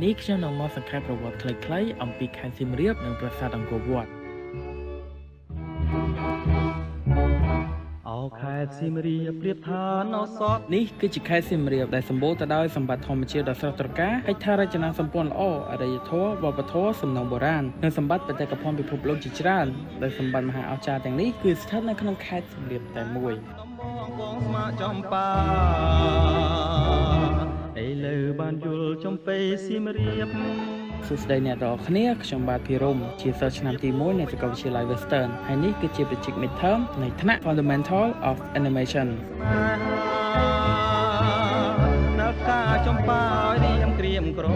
នេះខ្ញុំនឹងមកសង្ខេបប្រវត្តិខ្លីៗអំពីខេត្តសៀមរាបនិងប្រាសាទអង្គរវត្តខេត្តសៀមរាបប្រៀបថាណោសតនេះគឺជាខេត្តសៀមរាបដែលសម្បូរទៅដោយសម្បត្តិធម្មជាតិដ៏ស្រស់ត្រកាលហេដ្ឋារចនាសម្ព័ន្ធល្អអរិយធម៌វប្បធម៌សំណង់បុរាណនិងសម្បត្តិបេតិកភណ្ឌពិភពលោកជាច្រើនដែលសម្បត្តិមហាអស្ចារ្យទាំងនេះគឺស្ថិតនៅក្នុងខេត្តសៀមរាបតែមួយបងស្មាចំបាឥឡូវបានយល់ចំពេសៀមរាបសួស្តីអ្នកទាំងអស់គ្នាខ្ញុំបាទភិរមជាសិស្សឆ្នាំទី1នៃសាកលវិទ្យាល័យ Western ហើយនេះគឺជាប្រជិក Midterm នៃថ្នាក់ Fundamental of Animation នៅការចំបារៀមក្រៀមក្រ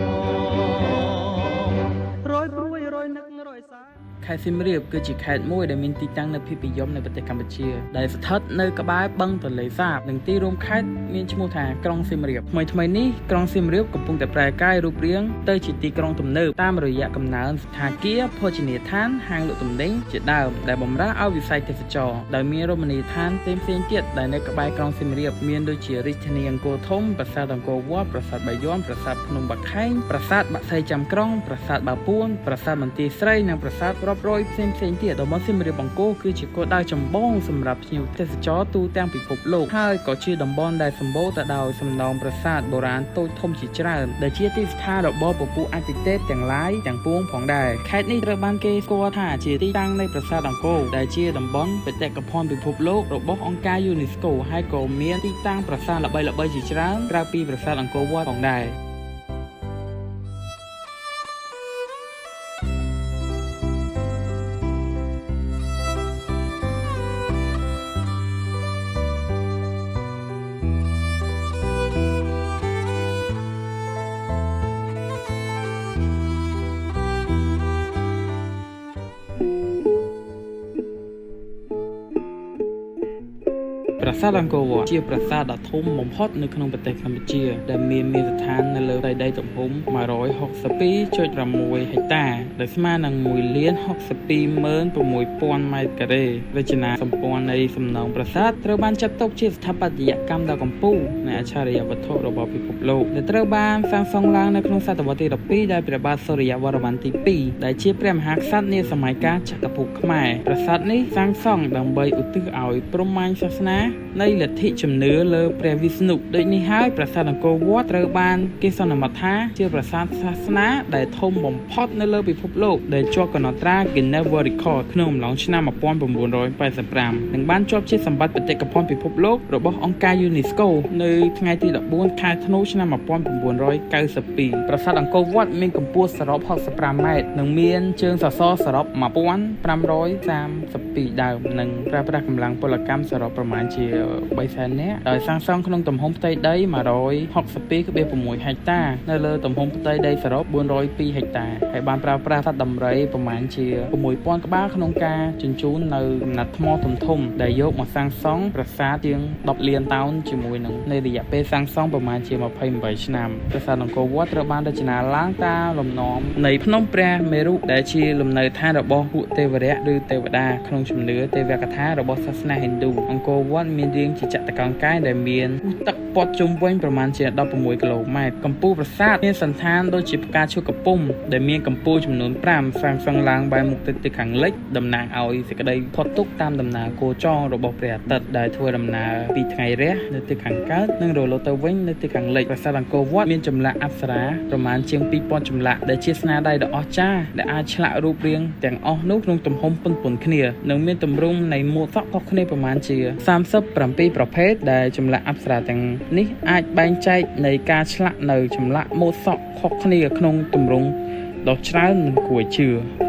រយព្រួយរយនឹករយសាខេត្តសៀមរាបគឺជាខេត្តមួយដែលមានទីតាំងនៅភាពនិយមនៅប្រទេសកម្ពុជាដែលស្ថិតនៅក្បែរបឹងទន្លេសាបនិងទីរួមខេត្តមានឈ្មោះថាក្រុងសៀមរាបថ្មីនេះក្រុងសៀមរាបកំពុងតែប្រែកាយរូបរាងទៅជាទីក្រុងទំនើបតាមរយៈកំណើនសណ្ឋាគារភោជនីយដ្ឋានហាងលក់ទំនិញជាដើមដែលបម្រើឲ្យវិស័យទេសចរណ៍ដោយមានរមណីយដ្ឋានផ្សេងៗទៀតដែលនៅក្បែរក្រុងសៀមរាបមានដូចជារាជធានីអង្គរធំប្រាសាទអង្គរវត្តប្រាសាទបាយ័នប្រាសាទភ្នំបាខែងប្រាសាទបាក់សីចាំក្រុងប្រាសាទបាពួនប្រាសាទមន្ទីរស្រីនិងប្រាសាទរាប់រយផ្សេងទៀតតំបន់សៀមរាបអង្គរគឺជាគោលដៅចម្បងសម្រាប់ភ្ញៀវទេសចរទូទាំងពិភពលោកហើយក៏ជាតំបន់ដែលសម្បូរទៅដោយសំណង់ប្រាសាទបុរាណតូចធំជាច្រើនដែលជាទីស្ថិតរបស់ពពួកអាទិទេពទាំងឡាយទាំងពួងផងដែរខេត្តនេះត្រូវបានគេស្គាល់ថាជាទីតាំងនៃប្រាសាទអង្គរដែលជាតំបន់បេតិកភណ្ឌពិភពលោករបស់អង្គការ UNESCO ហើយក៏មានទីតាំងប្រាសាទល្បីៗជាច្រើនក្រៅពីប្រាសាទអង្គរវត្តផងដែរប្រាសាទអង្គរវត្តជាប្រាសាទដ៏ធំបំផុតនៅក្នុងប្រទេសកម្ពុជាដែលមានស្ថាននៅលើផ្ទៃដីទំហំ 162.6 ហិកតាដែលស្មើនឹង 1,062,600,000 ម៉ែត្រការ៉េរចនាសម្ព័ន្ធនៃសំណង់ប្រាសាទត្រូវបានចាត់ទុកជាស្ថាបត្យកម្មដ៏កំពូលនៃអច្ឆរិយវត្ថុរបស់ពិភពលោកដែលត្រូវបានសាងសង់ឡើងនៅក្នុងសតវត្សទី12ដោយព្រះបាទសូរ្យវរ្ម័នទី2ដែលជាព្រះមហាក្សត្រនាសម័យកាលចក្រភពខ្មែរប្រាសាទនេះសាងសង់ដើម្បីឧទ្ទិសឲ្យព្រហ្មញ្ញសាសនានៃលទ្ធិជំនឿលើព្រះវិស្ណុដូចនេះហើយប្រាសាទអង្គរវត្តត្រូវបានគេសន្មតថាជាប្រាសាទសាសនាដែលធំបំផុតនៅលើពិភពលោកដែលជាប់កំណត់ត្រា Guinness World Record ក្នុងអំឡុងឆ្នាំ 1985 និងបានជាប់ជាសម្បត្តិបេតិកភណ្ឌពិភពលោករបស់អង្គការ UNESCO នៅថ្ងៃទី 14 ខែធ្នូឆ្នាំ 1992 ប្រាសាទអង្គរវត្តមានកម្ពស់សរុប 65 ម៉ែត្រនិងមានជើងសសរសរុប 1,532 ដើមនិងប្រើប្រាស់កម្លាំងពលកម្មសរុបប្រមាណជា300,000 នាក់ដោយសាងសង់ក្នុងទំហំផ្ទៃដី 162.6 ហិកតានៅលើទំហំផ្ទៃដីសរុប 402 ហិកតាហើយបានប្រើប្រាស់សត្វដំរីប្រមាណជា 6,000 ក្បាលក្នុងការជញ្ជូននៅកំណាត់ថ្មធំៗដែលយកមកសាងសង់ប្រាសាទជាង 10 លានតោនជាមួយនឹងនៃរយៈពេលសាងសង់ប្រមាណជា 28 ឆ្នាំប្រាសាទអង្គរវត្តត្រូវបានរចនាឡើងតាមលំនាំនៃភ្នំព្រះមេរុដែលជាលំនៅឋានរបស់ពួកទេវរៈឬទេវតាក្នុងជំនឿទេវកថារបស់សាសនាហិណ្ឌូអង្គរវត្តមានរាងជាចតុកោណកែងដែលមានទឹកព័ទ្ធជុំវិញប្រមាណជា 16 គីឡូម៉ែត្រកម្ពស់ប្រាសាទមានសន្តានដូចជាផ្កាឈូកកំពុំដែលមានកម្ពស់ចំនួន 5 សាងសង់ឡើងបែរមុខទៅទិសខាងលិចតំណាងឲ្យសេចក្តីផុតទុក្ខតាមដំណើរគោចររបស់ព្រះអាទិត្យដែលធ្វើដំណើរពីថ្ងៃរះនៅទិសខាងកើតនិងរលត់ទៅវិញនៅទិសខាងលិចប្រាសាទអង្គរវត្តមានចម្លាក់អប្សរាប្រមាណជាង 2,000 ចម្លាក់ដែលជាស្នាដៃដ៏អស្ចារ្យដែលអាចឆ្លាក់រូបរាងទាំងអស់នោះក្នុងទំហំប៉ុនៗគ្នានិងមានទម្រង់នៃម៉ូដសក់ខុសគ្នាប្រមាណជា 37 ប្រភេទដែលចម្លាក់អប្សរាទាំងនេះអាចបែងចែកនៃការឆ្លាក់នៅចម្លាក់ម៉ូដសក់ខុសគ្នាក្នុងទម្រង់ដ៏ច្រើននិងគួរឲ្យជឿ